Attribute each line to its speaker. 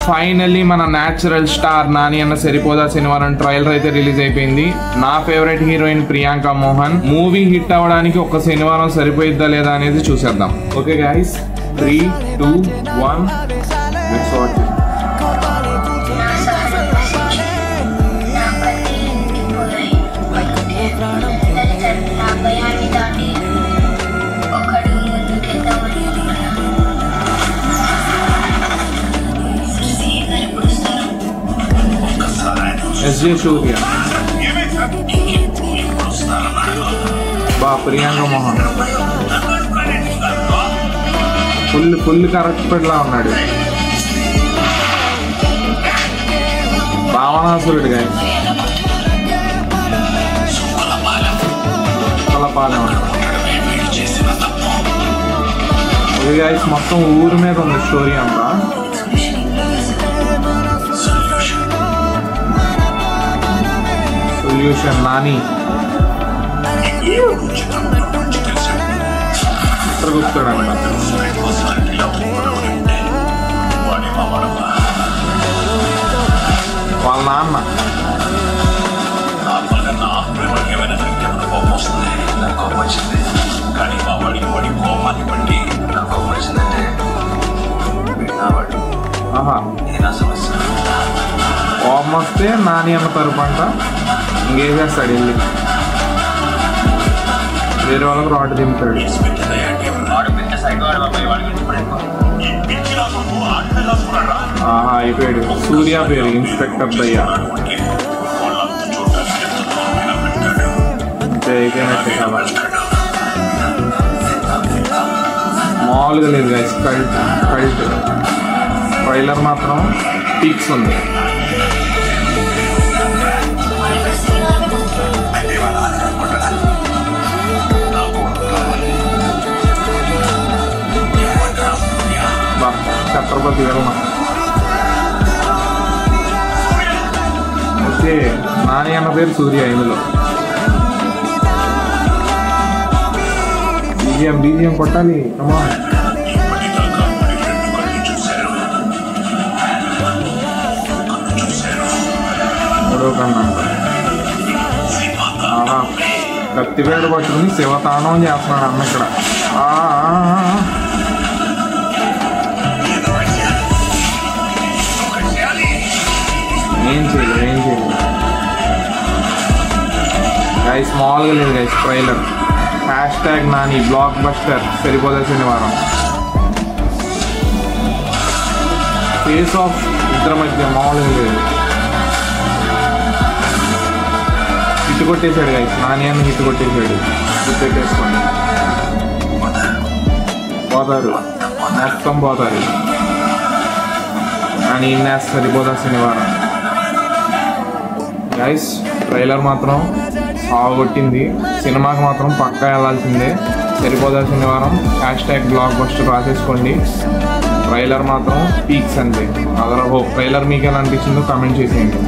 Speaker 1: Finally మన natural star Nani అన్న సరిపోదా శనివారం ట్రైలర్ అయితే రిలీజ్ అయిపోయింది. నా favourite heroine Priyanka Mohan. Movie hit అవ్వడానికి ఒక శనివారం సరిపోయిద్దా లేదా అనేది చూసేద్దాం. Okay guys, 3, 2, 1 let's watch. SJ Suryah, బా ప్రియాంక మోహన్ ఫుల్ కరెక్ట్ లా ఉన్నాడు. భావనాసురుడు గాయ పాలే ఉన్నాడు. గాయస్ మొత్తం ఊరి మీద ఉంది స్టోరీ అంతా. సొల్యూషన్ నాని చిత్రగుప్తుడు అన్నమాట. వాళ్ళ నాన్న కోపం వస్తే నాని అన్న తరపు అంట ఇంకేం చేస్తాడు, వెళ్ళి వేరే వాళ్ళకి రాడ్ దింపాడు. అయిపోయాడు. సూర్య పేరు ఇన్స్పెక్టర్ దయ్యా. అంతే అయిపోయినట్టే కదా. మామూలుగా లేదు గైస్. కల్ట్ ట్రైలర్ మాత్రం పీక్స్ ఉంది. ఛత్రపతి వెళ్ళం. ఓకే, నాని అన్న పేరు సూర్య. ఇందులో బీజిఎం కొట్టాలి. కమా మూడో కన్నా కత్తిపేట పట్టుకుని శివతాండవం చేస్తున్నాడు అన్న ఇక్కడ. ఏం చేయలేదు గైస్. మామూలుగా లేదు guys trailer. #Nani blockbuster Saripodhaa Sanivaaram. Face of ఇద్దరి మధ్య మామూలుగా లేదు. హిట్ కొట్టేశాడు గైస్. నాని అని హిట్ కొట్టేశాడు. గుర్తెట్టేసుకోండి. పోతారు, మొత్తం పోతారు. నాని ఇన్నేస్ సరిపోదా శనివారం. గైస్ ట్రైలర్ మాత్రం సాగొట్టింది. సినిమాకి మాత్రం పక్కా వెళ్ళాల్సిందే. సరిపోదా శనివారం. #బ్లాక్ బస్టర్ రాసేసుకోండి. ట్రైలర్ మాత్రం పీక్స్ అంతే. అదర్ హోప్. ట్రైలర్ మీకు ఎలా అనిపించిందో కామెంట్ చేసేయండి.